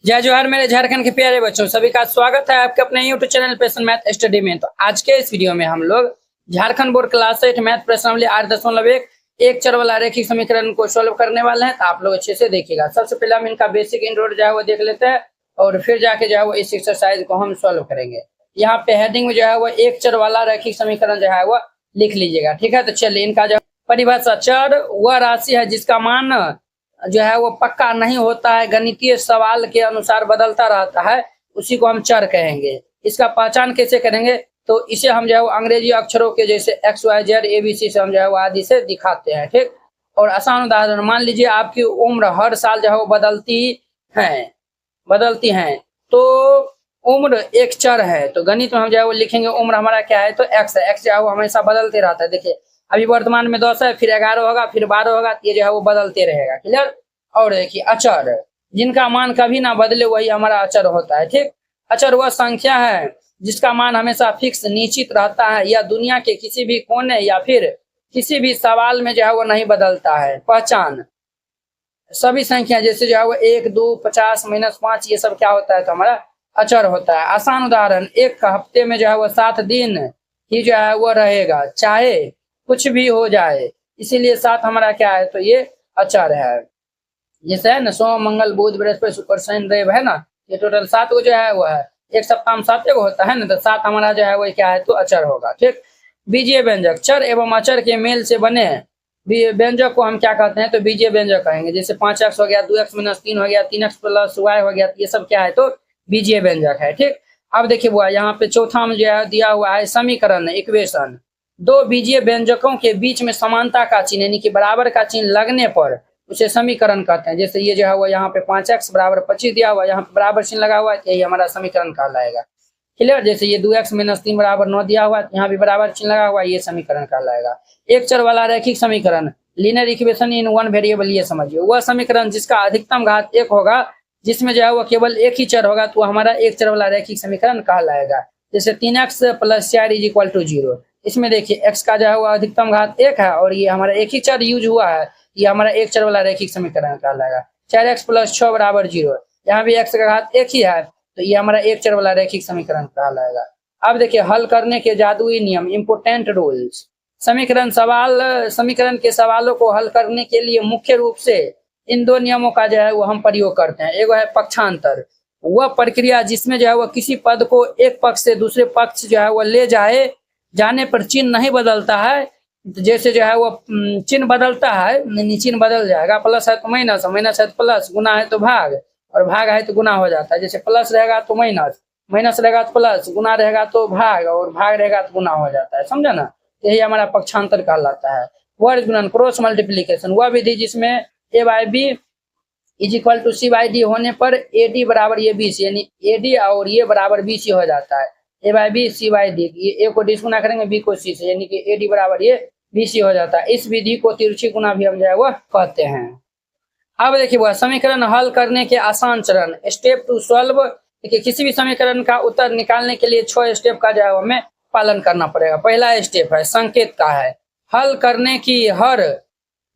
जय जोहार मेरे झारखंड के प्यारे बच्चों, सभी का स्वागत है आपके अपने यूट्यूब चैनल पेशन मैथ स्टडी में। तो आज के इस वीडियो में हम लोग झारखंड बोर्ड क्लास 8 मैथ प्रश्नावली 8.1 एक चर वाला रैखिक समीकरण को सोल्व करने वाले हैं। तो आप लोग अच्छे से देखिएगा। सबसे पहले हम इनका बेसिक इंट्रोड जो है वो देख लेते हैं और फिर जाके जो है वो इस एक्सरसाइज को हम सोल्व करेंगे। यहाँ पे हेडिंग में जो है वो एक चर वाला रैखिक समीकरण जो है वो लिख लीजिएगा, ठीक है। तो चलिए, इनका जो परिभाषा, चर वह राशि है जिसका मान जो है वो पक्का नहीं होता है, गणितीय सवाल के अनुसार बदलता रहता है, उसी को हम चर कहेंगे। इसका पहचान कैसे करेंगे? तो इसे हम जो है वो अंग्रेजी अक्षरों के जैसे एक्स वाई जेड ABC से हम जो है वो आदि से दिखाते हैं, ठीक। और आसान उदाहरण, मान लीजिए आपकी उम्र हर साल जो है वो बदलती है। तो उम्र एक चर है, तो गणित में हम जो है वो लिखेंगे उम्र हमारा क्या है, तो एक्स है। एक्स जो है वो हमेशा बदलते रहता है। देखिए, अभी वर्तमान में 10 है, फिर 11 होगा, फिर 12 होगा, ये जो है वो बदलते रहेगा, क्लियर। और देखिए, अचर जिनका मान कभी ना बदले वही हमारा अचर होता है, ठीक। अचर वह संख्या है जिसका मान हमेशा फिक्स निश्चित रहता है, या दुनिया के किसी भी कोने या फिर किसी भी सवाल में जो है वो नहीं बदलता है। पहचान, सभी संख्या जैसे जो है वो 1, 2, 50, -5 ये सब क्या होता है, तो हमारा अचर होता है। आसान उदाहरण, एक हफ्ते में जो है वो 7 दिन ही जो है वो रहेगा, चाहे कुछ भी हो जाए, इसीलिए 7 हमारा क्या है, तो ये अचर है। जैसे है ना, सोम मंगल बुध बृहस्पति शुक्र शनि रवि है ना, ये टोटल 7 को जो है वो है। एक सप्ताह में 7 को होता है ना, तो 7 हमारा जो है वो क्या है, तो अचर होगा, ठीक। बीजीय व्यंजक, चर एवं अचर के मेल से बने व्यंजक को हम क्या कहते हैं, तो बीजीय व्यंजक कहेंगे। जैसे 5x हो गया, 2x - 3 हो गया, 3x + y हो गया, ये सब क्या है, तो बीजीय व्यंजक है, ठीक। अब देखिए वो यहाँ पे चौथा में जो है दिया हुआ है समीकरण, इक्वेशन। दो बीजीय व्यंजकों के बीच में समानता का चिन्ह यानी कि बराबर का चिन्ह लगने पर उसे समीकरण कहते हैं। जैसे ये जो है वो यहाँ पे 5x = 25 दिया हुआ है, यहाँ पे बराबर चिन्ह लगा हुआ है, यही हमारा समीकरण कहलाएगा, क्लियर। जैसे ये 2x - 3 = 9 दिया हुआ है, यहाँ भी बराबर चिन्ह लगा हुआ है, ये समीकरण कहलाएगा। एक चर वाला रैखिक समीकरण, linear equation in one variable, ये समझिए वह समीकरण जिसका अधिकतम घात 1 होगा, जिसमें जो है वो केवल एक ही चर होगा, तो हमारा एक चर वाला रैखिक समीकरण कहलाएगा। जैसे 3x + 4 = 0। इसमें देखिए x का जो है वो अधिकतम घात 1 है और ये हमारा एक ही चर यूज हुआ है, ये हमारा एक चर वाला रैखिक समीकरण कहलाएगा। 4x + 6 = 0, यहाँ भी x का घात 1 ही है, तो ये हमारा एक चर वाला रैखिक समीकरण कहलाएगा। अब देखिए, हल करने के जादुई नियम, इंपोर्टेंट रूल्स। समीकरण के सवालों को हल करने के लिए मुख्य रूप से इन दो नियमों का जो है वो हम प्रयोग करते हैं। एक है पक्षांतर, वह प्रक्रिया जिसमें जो है वो किसी पद को एक पक्ष से दूसरे पक्ष जो है वो ले जाने पर चिन्ह नहीं बदलता है। जैसे जो है वो चिन्ह बदलता है, चिन्ह बदल जाएगा, प्लस है तो माइनस, माइनस है तो प्लस, गुना है तो भाग, और भाग है तो गुना हो जाता है। जैसे प्लस रहेगा तो माइनस, माइनस रहेगा तो प्लस, गुना रहेगा तो भाग, और भाग रहेगा तो गुना हो जाता है, समझा ना। यही हमारा पक्षांतर कहलाता है। वर्ग गुणन, क्रॉस मल्टीप्लीकेशन, वह विधि जिसमें A/B = C/D होने पर AD = ये BC, यानी AD और ये बराबर BC हो जाता है। A/B C/D, ये A को D से गुना करेंगे, B को C से, यानी कि AD = ये BC हो जाता है। इस विधि को तिरछी गुना भी हम जो है वो कहते हैं। अब देखिए वह समीकरण हल करने के आसान चरण, स्टेप टू सॉल्व। देखिए, किसी भी समीकरण का उत्तर निकालने के लिए 6 स्टेप का जो है हमें पालन करना पड़ेगा। पहला स्टेप है संकेत का है। हल करने की हर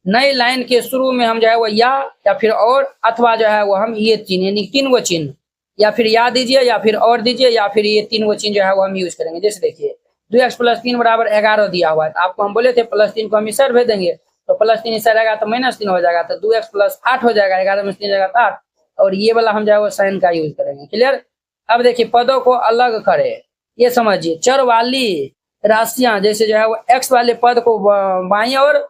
नई लाइन के शुरू में हम जो है वो या फिर और अथवा जो है वो हम ये चिन्ह यानी 3 वो चिन्ह, या फिर या दीजिए या फिर और दीजिए, या फिर ये 3 वो चिन्ह जो है वो हम यूज करेंगे। जैसे देखिए 2x + 3 = 11 दिया हुआ है, तो आपको हम बोले थे +3 को हम इस साइड भेज देंगे, तो +3 इस साइड आएगा तो -3 हो जाएगा, तो 2x + 8 हो जाएगा, 11 में 3 जाएगा तो 8, और ये वाला हम जो है वो साइन का यूज करेंगे, क्लियर। अब देखिए, पदों को अलग करें, ये समझिए। चर वाली राशियां जैसे जो है वो x वाले पद को बाईं और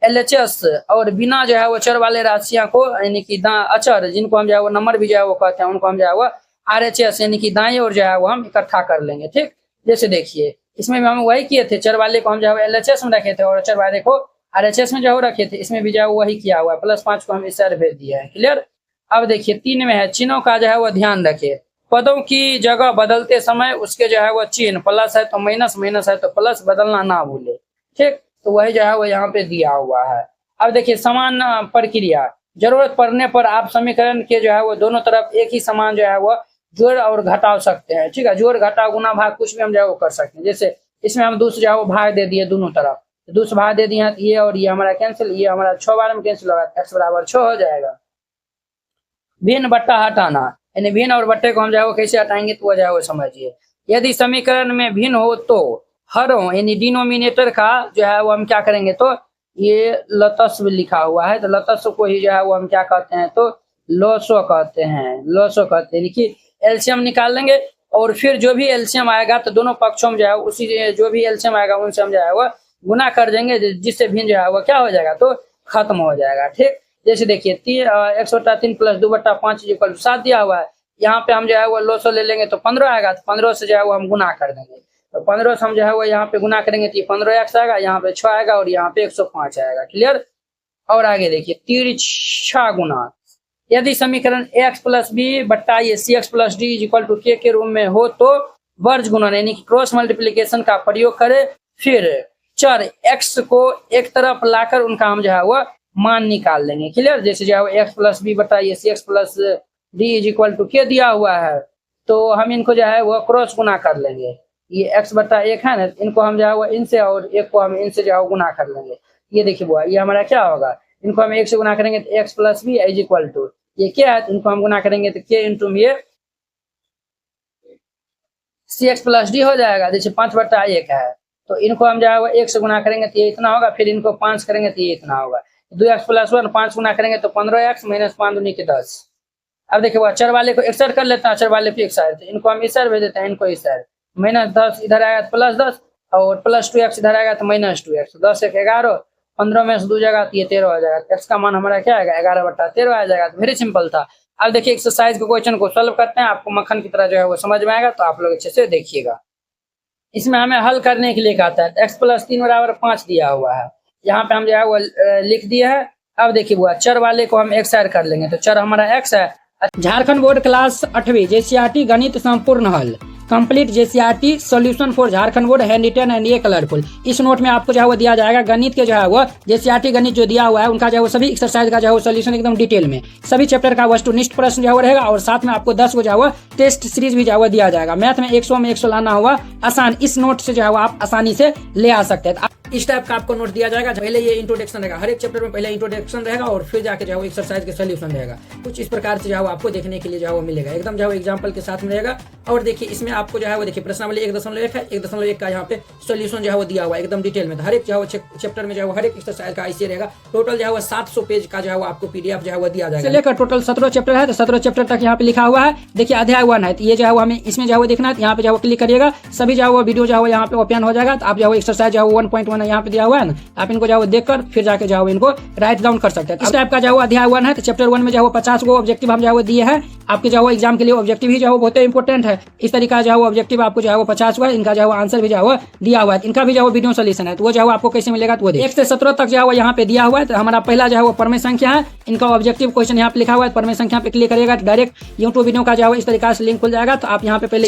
LHS, और बिना जो है वो चर वाले राशियां को यानी कि अचर जिनको हम जो है वो नंबर भी जो है वो कहते हैं, उनको हम जो है वो RHS यानी कि दाएं और जो है वो हम इकट्ठा कर लेंगे, ठीक। जैसे देखिए, इसमें भी हम वही किए थे, चर वाले को हम जो है LHS में रखे थे और अचर वाले को RHS में जो है रखे थे। इसमें भी जो है वही किया हुआ है, +5 को हम इस साइड भेज दिया है, क्लियर। अब देखिए 3 में है चिन्हों का जो है वो ध्यान रखिए। पदों की जगह बदलते समय उसके जो है वो चिन्ह, प्लस है तो माइनस, माइनस है तो प्लस, बदलना ना भूले, ठीक। तो वही जो है वो यहाँ पे दिया हुआ है। अब देखिए समान प्रक्रिया, जरूरत पड़ने पर आप समीकरण के जो है वो दोनों तरफ एक ही समान जो है वो जोड़ और घटाव सकते हैं, ठीक है। जोड़ घटाव गुना भाग कुछ भी हम जो है वो कर सकते हैं। जैसे इसमें हम 2 से जो है वो भाग दे दिए दोनों तरफ, तो 2 से भाग दे दिए, ये और ये हमारा कैंसिल, ये हमारा 6 बार में कैंसिल होगा, x = 6 हो जाएगा। भिन्न बट्टा हटाना, यानी भिन्न और बट्टे को हम जो है वो कैसे हटाएंगे तो वो जो है वो समझिए। यदि समीकरण में भिन्न हो तो हरों यानी डिनोमिनेटर का जो है वो हम क्या करेंगे, तो ये लतस्व लिखा हुआ है तो लतस्व को ही जो है वो हम क्या कहते हैं, तो लोसो कहते हैं, लोसो कहते हैं। कि एलसीएम निकाल लेंगे और फिर जो भी एलसीएम आएगा तो दोनों पक्षों में जो है उसी जो भी एलसीएम आएगा उनसे हम जो है वो गुना कर देंगे, जिससे भिन्न जो है वो क्या हो जाएगा, तो खत्म हो जाएगा। ठीक, जैसे देखिए 1/3 + 2/5 = 7 दिया हुआ है। यहाँ पे हम जो है वो लोसो ले लेंगे तो 15 आएगा, तो 15 से जो है वो हम गुना कर देंगे। तो 15 से हम जो है वो यहाँ पे गुना करेंगे तो 15x आएगा, यहाँ पे 6 आएगा और यहाँ पे 105 आएगा। क्लियर। और आगे देखिए तिरछा गुना। यदि समीकरण x + b बट्टा ये cx + d = k के रूप में हो तो वर्ज गुणन यानी कि क्रॉस मल्टीप्लिकेशन का प्रयोग करें। फिर चर x को एक तरफ लाकर उनका हम जो है वो मान निकाल लेंगे। क्लियर। जैसे जो है x + b बट्टा ये cx + d = k दिया हुआ है तो हम इनको जो है वो क्रॉस गुना कर लेंगे। ये x/1 है ना, इनको हम जो है वो इनसे और एक को हम इनसे जो है गुना कर लेंगे। ये देखिए बुआ, ये हमारा क्या होगा, इनको हम 1 से गुना करेंगे तो x + b = ये क्या है, तो इनको हम गुना करेंगे तो k × ये cx + d हो जाएगा। जैसे 5/1 है तो इनको हम जो है वो 1 से गुना करेंगे तो ये इतना होगा, फिर इनको 5 करेंगे तो ये इतना होगा। 2x + 1 5 गुना करेंगे तो 15x - 5 दूनी के 10। अब देखिए वो अचर वाले को एक साइड कर लेते हैं, अचर वाले पे एक साइड, तो इनको हम इस साइड भेज देते हैं, इनको इस साइड। -10 इधर आएगा तो +10 और +2x इधर आएगा तो -2x। 10 1 11, 15 में से 2 जाएगा तो ये 13 हो जाएगा। x का मान हमारा क्या आएगा 11/13 आ जाएगा। तो वेरी सिंपल था। अब देखिए एक्सरसाइज के क्वेश्चन को सॉल्व करते हैं, आपको मक्खन की तरह जो है वो समझ में आएगा, तो आप लोग अच्छे से देखिएगा। इसमें हमें हल करने के लिए कहता है x + 3 = 5 दिया हुआ है, यहाँ पे हम जो है वो लिख दिया है। अब देखिए बुआ चर वाले को हम एक साइड कर लेंगे, तो चर हमारा x है। झारखंड बोर्ड क्लास 8वीं जेसीईआरटी गणित संपूर्ण हल complete JCERT solution for Jharkhand board handwritten and ये कलरफुल। इस नोट में आपको जो है वो दिया जाएगा गणित के जो है वो जेसीईआरटी गणित जो दिया हुआ है उनका जो है वो सभी एक्सरसाइज का जो है वो सोल्यूशन एकदम डिटेल में, सभी चैप्टर का वस्तुनिष्ठ प्रश्न जो है वो रहेगा और साथ में आपको 10 को जो है वो टेस्ट सीरीज भी जो है वो दिया जाएगा। मैथ में 100 में 100 लाना हुआ आसान, इस नोट से जो है वो आप आसानी से ले आ सकते हैं। इस टाइप का आपको नोट दिया जाएगा। पहले ये इंट्रोडक्शन रहेगा, हर एक चैप्टर में पहले इंट्रोडक्शन रहेगा और फिर जाके जो है एक्सरसाइज के सोल्यूशन रहेगा। कुछ इस प्रकार से जो है आपको देखने के लिए जो है मिलेगा, एकदम जो है एग्जांपल के साथ में रहेगा। और देखिए इसमें आपको जो है वो देखिए प्रश्नावली 1.1 है, 1.1 का यहाँ पे सोल्यूशन जो है वो दिया हुआ है एकदम डिटेल में। हर एक जो है चैप्टर में जो है हर एक एक्सरसाइज का ऐसे रहेगा। टोटल जो है 700 पेज का जो है आपको पीडीएफ जो है वो दिया जाएगा। लेकर टोटल 17 चैप्टर है तो 17 चैप्टर तक यहाँ पे लिखा हुआ है। देखिए अध्याय 1 है, तो ये जो है हमें इसमें जो है देखना है, यहाँ पे जो है क्लिक करिएगा, सभी जो है वीडियो जो है यहाँ पे ओपन हो जाएगा। तो आप जो है एक्सरसाइज जो है 1.1 है यहाँ पे दिया हुआ है ना, आप इनको जो है देखकर फिर जाके जो है इनको राइट डाउन कर सकते हैं। इस टाइप का जो है अध्याय 1 है, तो चैप्टर 1 में जो है 50 को ऑब्जेक्टिव हम जो है दिए हैं आपके जो है एग्जाम के लिए। ऑब्जेक्टिव ही जो है बहुत इंपॉर्टेंट है। इस तरीका जो है ऑब्जेक्टिव आपको जो है 50 हुआ है, इनका जो है आंसर भी जो है दिया हुआ है, इनका भी जो है वीडियो सोल्यूशन है। तो वो जो है आपको कैसे मिलेगा, तो वो 1 से 17 तक जो है यहाँ पे दिया हुआ है। तो हमारा पहला जो है परमेय संख्या है, इनका ऑब्जेक्टिव क्वेश्चन यहाँ पे लिखा हुआ है। परमेय संख्या पे क्लिक करिएगा तो डायरेक्ट यूट्यूब वीडियो का जो है इस तरीका से लिंक खुल जाएगा। तो आप यहाँ पे पहले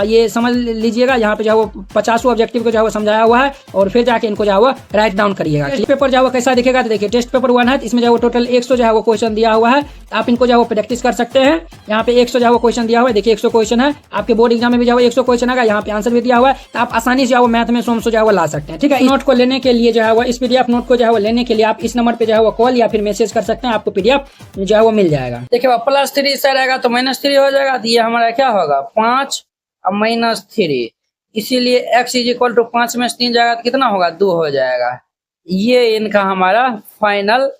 ये समझ लीजिएगा, यहाँ पे जो है 50 ऑब्जेक्टिव को जो है समझाया हुआ है और फिर जाके इनको जो है राइट डाउन करिएगा। टेस्ट पेपर जो है कैसा दिखेगा, तो देखिए टेस्ट पेपर 1 है, इसमें जो है टोटल 100 जो है क्वेश्चन दिया हुआ है। आप इनको जो है प्रैक्टिस कर सकते हैं। यहाँ पे 100 जो है क्वेश्चन दिया हुआ है, देखिए 100 क्वेश्चन है। आपके बोर्ड एग्जाम में भी जो है 100 क्वेश्चन आएगा, यहाँ पे आंसर भी दिया हुआ है। तो आप आसानी से मैथ में 100 जो है ला सकते हैं। ठीक है, नोट को लेने के लिए जो है इस पीडीएफ नोट को जो है लेने के लिए आप इस नंबर पे जो है कॉल या फिर मैसेज कर सकते हैं, आपको पीडीएफ जो है मिल जाएगा। देखिए +3 से रहेगा तो -3 हो जाएगा, तो ये हमारा क्या होगा 5 और -3, इसीलिए x = 5 में से 3 जाएगा तो कितना होगा 2 हो जाएगा। ये इनका हमारा फाइनल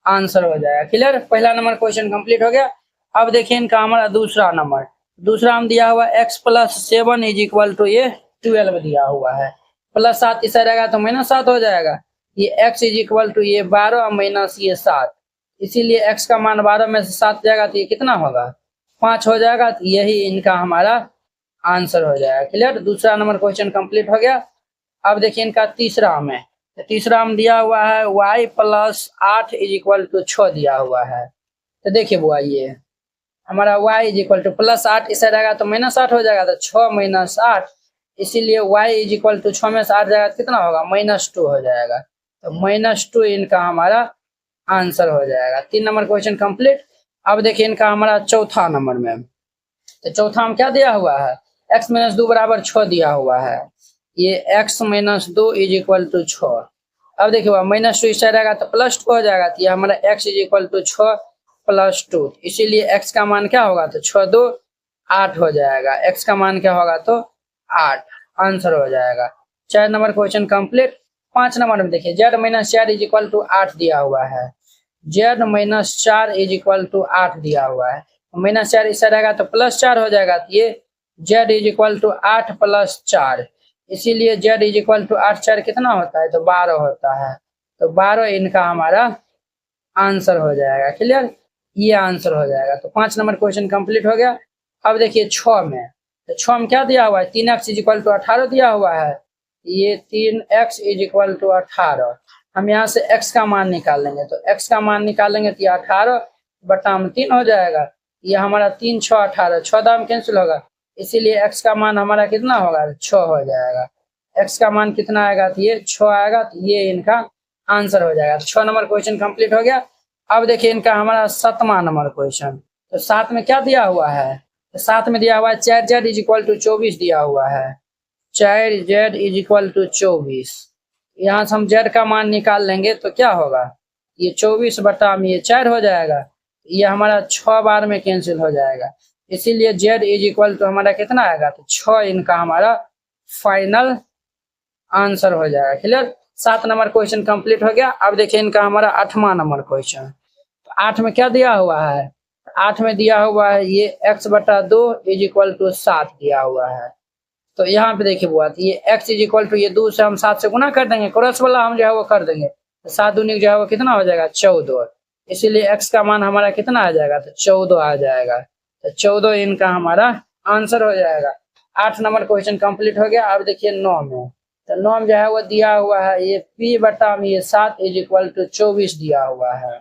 आंसर हो जाएगा। क्लियर, पहला नंबर क्वेश्चन कंप्लीट हो गया। अब देखिए इनका हमारा दूसरा नंबर, दूसरा हम दिया हुआ x + 7 = ये 12 दिया हुआ है। +7 इस रहेगा तो -7 हो जाएगा। ये x = ये 12 और ये 7, इसीलिए x का मान 12 में से 7 जाएगा तो ये कितना होगा 5 हो जाएगा। तो यही इनका हमारा आंसर हो जाएगा। क्लियर, दूसरा नंबर क्वेश्चन कंप्लीट हो गया। अब देखिए इनका तीसरा में, तो तीसरा हम दिया हुआ है y + 8 = 6 दिया हुआ है। तो देखिए बुआ ये हमारा y = +8 इस रहेगा तो -8 हो जाएगा, तो 6 - 8, इसीलिए y = 6 में से 8 जाएगा तो कितना होगा -2 हो जाएगा। तो -2 इनका हमारा आंसर हो जाएगा। 3 नंबर क्वेश्चन कंप्लीट। अब देखिए इनका हमारा चौथा नंबर में, तो चौथा में क्या दिया हुआ है x - 2 = 6 दिया हुआ है। ये x - 2 = 6। अब देखिए -2 इस रहेगा तो +2 हो जाएगा। तो ये हमारा x = 6 प्लस 2, इसीलिए x का मान क्या होगा, तो 6 2 8 हो जाएगा। x का मान क्या होगा, तो 8 आंसर हो जाएगा। 4 नंबर क्वेश्चन कंप्लीट। 5 नंबर में देखिए z minus 4 is equal to 8 दिया हुआ है। z minus 4 is equal to 8 दिया हुआ है। माइनस 4 इस रहेगा तो प्लस 4 हो जाएगा। तो ये z is equal to 8 plus 4, इसीलिए z इज इक्वल टू 8 4 कितना होता है, तो 12 होता है। तो 12 इनका हमारा आंसर हो जाएगा। क्लियर, ये आंसर हो जाएगा। तो 5 नंबर क्वेश्चन कंप्लीट हो गया। अब देखिए 6 में, तो 6 में क्या दिया हुआ है, 3x इज इक्वल टू 18 दिया हुआ है। ये 3x इज इक्वल टू 18, हम यहाँ से x का मान निकाल लेंगे। तो x का मान निकालेंगे तो ये 18 बटा में 3 हो जाएगा। ये हमारा 3 6 18, 6 दाम कैंसिल होगा, इसीलिए x का मान हमारा कितना होगा, 6 हो जाएगा। x का मान कितना आएगा, तो ये 6 आएगा। तो ये इनका आंसर हो जाएगा। 6 नंबर क्वेश्चन कंप्लीट हो गया। अब देखिए इनका हमारा 7वां नंबर क्वेश्चन। तो 7 में क्या दिया हुआ है, तो 7 में दिया हुआ है 4z इज इक्वल टू 24 दिया हुआ है। 4z इज इक्वल टू 24, यहाँ से हम z का मान निकाल लेंगे तो क्या होगा, ये 24 बटा में ये 4 हो जाएगा। ये हमारा 6 बार में कैंसिल हो जाएगा, इसीलिए z इज इक्वल टू हमारा कितना आएगा, तो 6 इनका हमारा फाइनल आंसर हो जाएगा। क्लियर, 7 नंबर क्वेश्चन कंप्लीट हो गया। अब देखिए इनका हमारा 8वां नंबर क्वेश्चन। तो 8 में क्या दिया हुआ है, 8 में दिया हुआ है ये x बटा 2 इज इक्वल टू 7 दिया हुआ है। तो यहाँ पे देखिए बुआ, ये x इज इक्वल टू ये 2 से हम 7 से गुना कर देंगे, क्रॉस वाला हम जो है वो कर देंगे। तो 7 दूनी जो है वो कितना हो जाएगा, 14, इसीलिए x का मान हमारा कितना आ जाएगा, तो 14 आ जाएगा। तो 14 इनका हमारा आंसर हो जाएगा। 8 नंबर क्वेश्चन कंप्लीट हो गया। अब देखिए 9 में, तो 9 में जो है वो दिया हुआ है ये p बटा में ये 7 इज इक्वल टू 24 दिया हुआ है।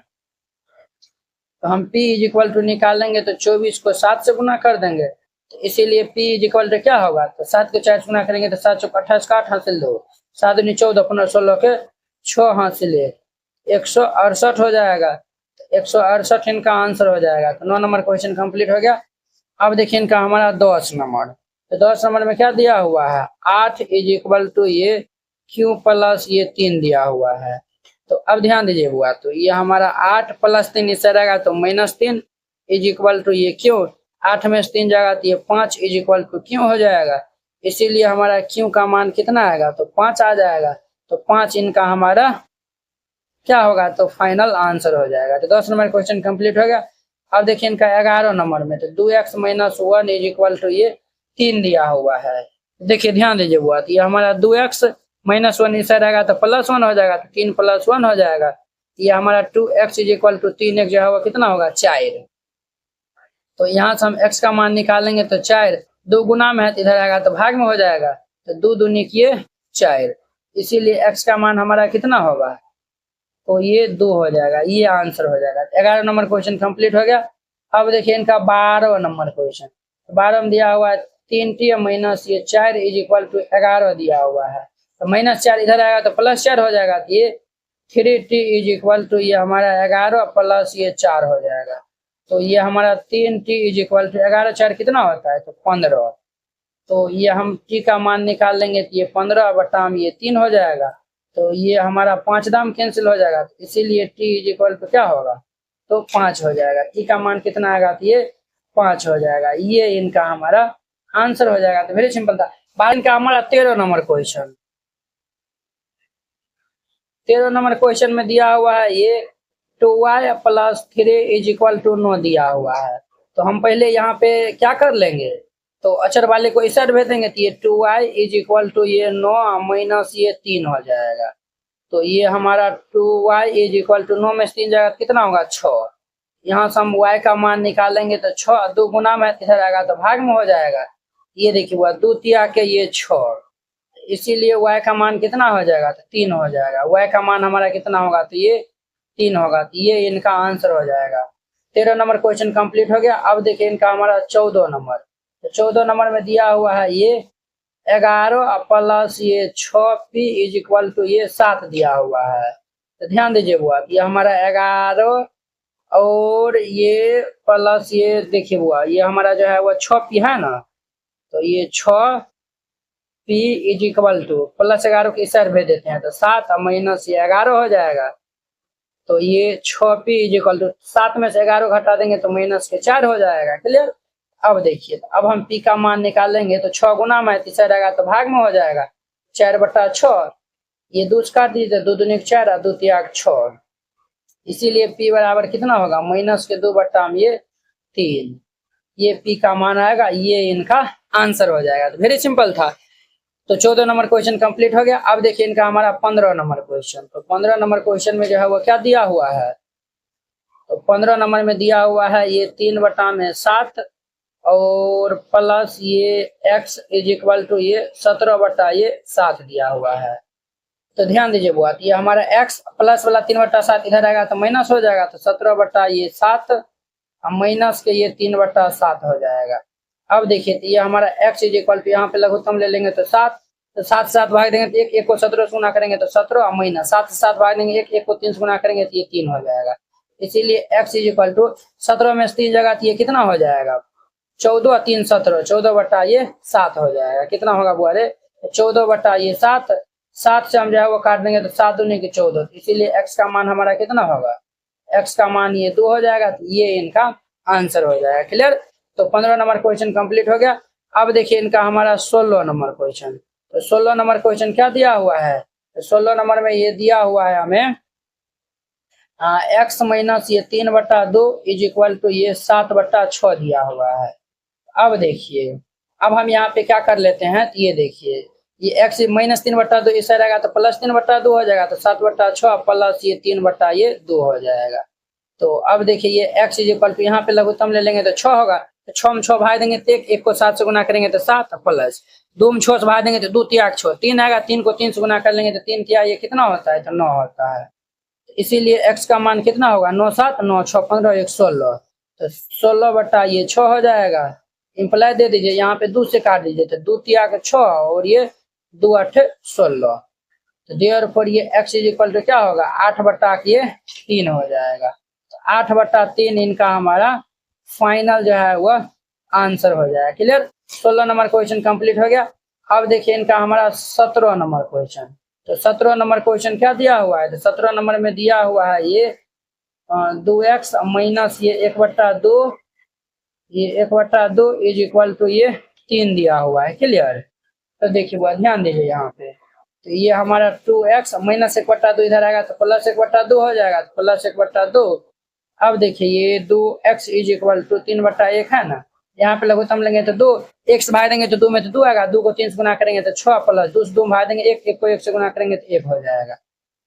तो हम p इज इक्वल टू निकालेंगे तो 24 को 7 से गुना कर देंगे, तो इसीलिए p इज इक्वल टू क्या होगा, तो 7 को 4 से गुना करेंगे तो 7 चौक 28 का 8 हासिल 2, 7 दूनी 14 15 16 के 6 हासिल 168 हो जाएगा। 168 इनका आंसर हो जाएगा। तो 9 नंबर क्वेश्चन कंप्लीट हो गया। अब देखिए इनका हमारा 10 नंबर। तो 10 नंबर में क्या दिया हुआ है, 8 इज इक्वल टू ये q प्लस ये 3 दिया हुआ है। तो अब ध्यान दीजिए बुआ, तो ये हमारा 8 प्लस 3 इससे रहेगा तो -3 इज इक्वल टू ये q, 8 में से 3 जाएगा तो ये 5 इज इक्वल टू q हो जाएगा। इसीलिए हमारा q का मान कितना आएगा, तो 5 आ जाएगा। तो 5 इनका हमारा क्या होगा, तो फाइनल आंसर हो जाएगा। तो 10 नंबर क्वेश्चन कंप्लीट हो गया। अब देखिए इनका 11 नंबर में, तो 2x minus 1 is equal to ये 3 दिया हुआ है। देखिए ध्यान दीजिए बुआ, तो ये हमारा 2x माइनस 1 इस रहेगा तो +1 हो जाएगा, तो 3 + 1 हो जाएगा। ये हमारा 2x is equal to 3x जो है वो कितना होगा, 4। तो यहाँ से हम x का मान निकालेंगे तो 4, 2 गुना में है तो इधर आएगा तो भाग में हो जाएगा। तो 2 दूनी किए 4, इसीलिए x का मान हमारा कितना होगा, तो ये 2 हो जाएगा। ये आंसर हो जाएगा। 11 नंबर क्वेश्चन कंप्लीट हो गया। अब देखिए इनका 12 नंबर क्वेश्चन। 12 में दिया हुआ है 3t माइनस ये 4 इज इक्वल टू 11 दिया हुआ है। तो -4 इधर आएगा तो +4 हो जाएगा। तो ये 3t इज इक्वल टू ये हमारा 11 प्लस ये 4 हो जाएगा। तो ये हमारा 3t इज इक्वल टू 11 4 कितना होता है, तो 15। तो ये हम t का मान निकाल लेंगे तो ये 15 बटा में ये 3 हो जाएगा। तो ये हमारा 5 दाम कैंसिल हो जाएगा, तो इसीलिए t इज इक्वल टू क्या होगा, तो 5 हो जाएगा। t का मान कितना आएगा, तो ये 5 हो जाएगा। ये इनका हमारा आंसर हो जाएगा। तो वेरी सिंपल था। बाद इनका हमारा 13 नंबर क्वेश्चन। 13 नंबर क्वेश्चन में दिया हुआ है ये 2y plus 3 is equal to 9 दिया हुआ है। तो हम पहले यहाँ पे क्या कर लेंगे, तो अचर वाले को इस साइड भेज देंगे। तो ये 2y इज इक्वल टू ये 9 माइनस ये 3 हो जाएगा। तो ये हमारा 2y इज इक्वल टू 9 में से 3 जाएगा तो कितना होगा, 6। यहाँ से हम y का मान निकालेंगे तो 6, 2 गुना में इधर आएगा तो भाग में हो जाएगा। ये देखिए हुआ 2 तिया के ये 6, इसीलिए y का मान कितना हो जाएगा, तो 3 हो जाएगा। y का मान हमारा कितना होगा, तो ये 3 होगा। तो ये इनका आंसर हो जाएगा। 13 नंबर क्वेश्चन कंप्लीट हो गया। अब देखिए इनका हमारा 14 नंबर। तो 14 नंबर में दिया हुआ है ये 11 प्लस ये 6p इज इक्वल टू ये 7 दिया हुआ है। तो ध्यान दीजिए बुआ, ये हमारा 11 और ये प्लस ये देखिए बुआ, ये हमारा जो है वो 6p है ना। तो ये 6p इज इक्वल टू +11 के इस साइड भेज देते हैं तो 7 माइनस ये 11 हो जाएगा। तो ये 6p इक्वल टू 7 में से 11 घटा देंगे तो माइनस के 4 हो जाएगा। क्लियर। अब देखिए अब हम p का मान निकालेंगे तो 6 गुना में तीसरा रहेगा तो भाग में हो जाएगा 4/6। ये 2 काट दीजिए, 2 दूनी 4 और 2 तिया 6। इसीलिए p बराबर कितना होगा माइनस के 2/3। ये p का मान आएगा, ये इनका आंसर हो जाएगा। तो वेरी सिंपल था। तो 14 नंबर क्वेश्चन कंप्लीट हो गया। अब देखिए इनका हमारा 15 नंबर क्वेश्चन। तो 15 नंबर क्वेश्चन में जो है वो क्या दिया हुआ है, तो 15 नंबर में दिया हुआ है ये 3/7 और प्लस ये x इज इक्वल टू ये 17/7 दिया हुआ है। तो ध्यान दीजिए बुआ, ये हमारा x प्लस वाला 3/7 इधर आएगा तो माइनस हो जाएगा, तो 17/7 माइनस के ये 3/7 हो जाएगा। अब देखिए तो ये हमारा x इज इक्वल टू यहाँ पे लघुत्तम ले लेंगे तो 7, तो 7 से 7 भाग देंगे तो 1 को 17 से गुना करेंगे तो 17 और माइनस 7 से 7 भाग देंगे 1 को 3 से गुना करेंगे तो ये 3 हो जाएगा। इसीलिए x इज इक्वल टू 17 में से 3 जगह तो ये कितना हो जाएगा 14 और 3 17, 14/7 हो जाएगा। कितना होगा बुआ रे 14/7। 7 से हम जो है वो काट देंगे तो 7 दूनी के 14, इसीलिए x का मान हमारा कितना होगा, x का मान ये 2 हो जाएगा। तो ये इनका आंसर हो जाएगा। क्लियर। तो 15 नंबर क्वेश्चन कंप्लीट हो गया। अब देखिए इनका हमारा 16 नंबर क्वेश्चन। तो 16 नंबर क्वेश्चन क्या दिया हुआ है, तो 16 नंबर में ये दिया हुआ है हमें x माइनस ये 3/2 इज इक्वल टू ये 7/6 दिया हुआ है। अब देखिए अब हम यहाँ पे क्या कर लेते हैं, तो ये देखिए ये x माइनस 3/2 इससे रहेगा तो प्लस 3/2 हो जाएगा, तो 7/6 प्लस ये 3/2 हो जाएगा। तो अब देखिए ये x इज इक्वल टू यहाँ पे लघुत्तम ले लेंगे तो 6 होगा, तो 6 में 6 भाग देंगे तो 1 को 7 से गुना करेंगे तो 7 प्लस 2 में 6 से भाग देंगे तो 2 तिया 6, 3 आएगा, 3 को 3 से गुना कर लेंगे तो 3 तिया ये कितना होता है तो 9 होता है। इसीलिए x का मान कितना होगा 9 7 9 6 15 1 16, तो 16/6 हो जाएगा। इंप्लाई दे दीजिए, यहाँ पे 2 से काट दीजिए तो 2 तिया 6 और ये 2 8 16। तो देयरफॉर ये x इज इक्वल टू क्या होगा 8/3 हो जाएगा। तो 8/3 इनका हमारा फाइनल जो है वह आंसर हो जाएगा। क्लियर। 16 नंबर क्वेश्चन कंप्लीट हो गया। अब देखिए इनका हमारा 17 नंबर क्वेश्चन। तो 17 नंबर क्वेश्चन क्या दिया हुआ है, तो 17 नंबर में दिया हुआ है ये 2x माइनस ये 1/2, ये 1/2 इज इक्वल टू ये 3 दिया हुआ है। क्लियर। तो देखिए वो ध्यान दीजिए यहाँ पे, तो ये हमारा 2x माइनस 1/2 इधर आएगा तो प्लस 1/2 हो जाएगा, तो प्लस 1/2। अब देखिए ये 2x इज इक्वल टू 3/1 है ना, यहाँ पे लघुत्तम लेंगे तो 2, 1 से भाग देंगे तो 2 में तो 2 आएगा, 2 को 3 से गुना करेंगे तो 6 प्लस 2 से 2 भाग देंगे 1 को 1 से गुना करेंगे तो 1 हो जाएगा।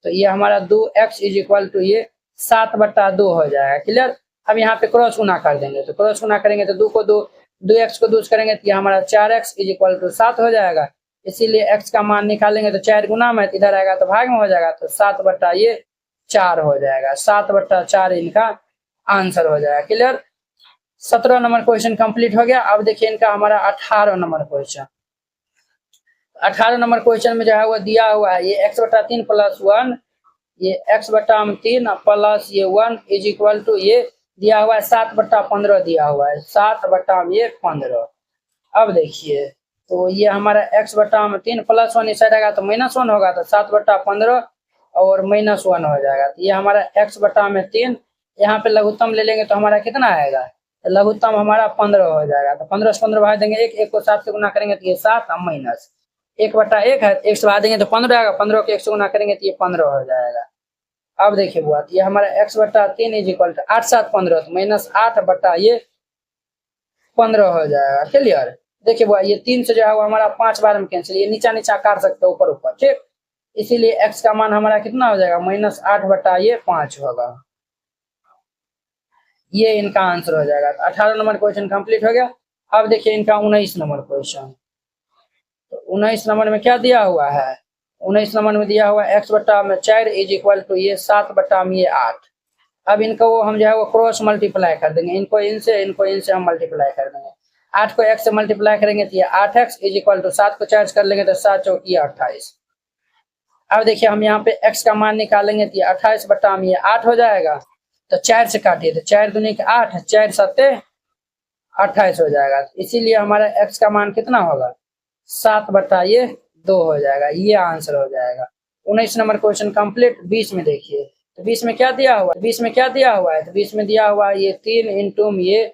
तो ये हमारा 2x इज इक्वल टू ये 7/2 हो जाएगा। क्लियर। अब यहाँ पे क्रॉस गुना कर देंगे, तो क्रॉस गुना करेंगे तो 2 को 2x को 2 से करेंगे तो ये हमारा 4x इज इक्वल टू 7 हो जाएगा। इसीलिए x का मान निकालेंगे तो 4 गुना में इधर आएगा तो भाग में हो जाएगा, तो 7/4 हो जाएगा। 7/4 इनका आंसर हो जाएगा। क्लियर। 17 नंबर क्वेश्चन कंप्लीट हो गया। अब देखिए इनका हमारा 18 नंबर क्वेश्चन। 18 नंबर क्वेश्चन में जो है वो दिया हुआ है ये x/3 प्लस 1, ये x/3 प्लस ये 1 इज इक्वल टू ये दिया हुआ है 7/15 दिया हुआ है, 7/15। अब देखिए तो ये हमारा x/3 प्लस 1 इसे रहेगा तो -1 होगा, तो 7/15 और -1 हो जाएगा। तो ये हमारा x/3 यहाँ पे लघुत्तम ले लेंगे तो हमारा कितना आएगा, तो लघुत्तम हमारा 15 हो जाएगा। तो 15 से 15 भाग देंगे 1 को 7 से गुना करेंगे तो ये 7 और माइनस 1/1 है, 1 से भाग देंगे तो 15 आएगा, 15 को 1 से गुना करेंगे तो ये 15 हो जाएगा। अब देखिए बुआ ये हमारा x/3 इज इक्वल टू 8 7 15, तो -8/15 हो जाएगा। क्लियर। देखिए बुआ ये 3 से जो है वो हमारा 5 बार में कैंसिल, ये नीचा नीचा काट सकते हो ऊपर ऊपर, ठीक। इसीलिए x का मान हमारा कितना हो जाएगा -8/5 होगा। ये इनका आंसर हो जाएगा। 18 नंबर क्वेश्चन कंप्लीट हो गया। अब देखिए इनका 19 नंबर क्वेश्चन। तो 19 नंबर में क्या दिया हुआ है, 19 नंबर में दिया हुआ है x/4 इज इक्वल टू ये 7/8। अब इनको हम जो है वो क्रॉस मल्टीप्लाई कर देंगे, इनको इनसे हम मल्टीप्लाई कर देंगे। 8 को x से मल्टीप्लाई करेंगे तो ये 8x इज इक्वल टू 7 को 4 कर लेंगे तो 7 चौकी 28। अब देखिए हम यहाँ पे x का मान निकालेंगे तो ये 28/8 हो जाएगा। तो 4 से काटिए तो 4 दूनी के 8, 4 7 28 हो जाएगा। इसीलिए हमारा x का मान कितना होगा 7/2 हो जाएगा। ये आंसर हो जाएगा। 19 नंबर क्वेश्चन कंप्लीट। 20 में देखिए तो बीच में क्या दिया हुआ है, बीच में क्या दिया हुआ है, तो बीच में दिया हुआ है ये 3 इंटू ये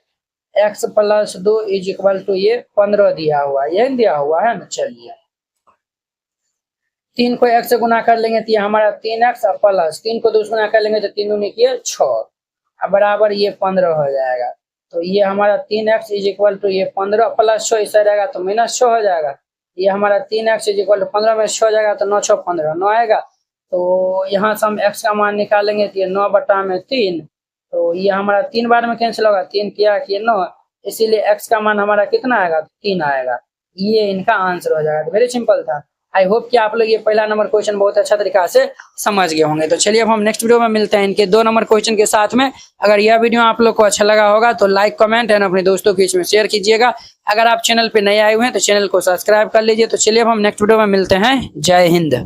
x plus 2 is equal to ये 15 दिया हुआ है, यही दिया हुआ है ना। चलिए 3 को x से गुना कर लेंगे तो ये हमारा 3x प्लस 3 को 2 से गुना कर लेंगे तो 3 दूनी किए 6 बराबर ये 15 हो जाएगा। तो ये हमारा 3x इज इक्वल टू ये 15 प्लस 6 इससे रहेगा तो माइनस 6 हो जाएगा। ये हमारा 3x इज इक्वल टू 15 में 6 हो जाएगा तो 9 6 15 9 आएगा। तो यहाँ से हम x का मान निकालेंगे तो ये 9 बटा में 3, तो ये हमारा 3 बार में कैंसिल होगा, 3 किया कि 9, इसीलिए x का मान हमारा कितना आएगा, 3 आएगा। ये इनका आंसर हो जाएगा। वेरी सिंपल था। आई होप कि आप लोग ये पहला नंबर क्वेश्चन बहुत अच्छा तरीका से समझ गए होंगे। तो चलिए अब हम नेक्स्ट वीडियो में मिलते हैं इनके 2 नंबर क्वेश्चन के साथ में। अगर यह वीडियो आप लोग को अच्छा लगा होगा तो लाइक कमेंट एंड अपने दोस्तों के बीच में शेयर कीजिएगा। अगर आप चैनल पे नए आए हुए हैं तो चैनल को सब्सक्राइब कर लीजिए। तो चलिए अब हम नेक्स्ट वीडियो में मिलते हैं। जय हिंद।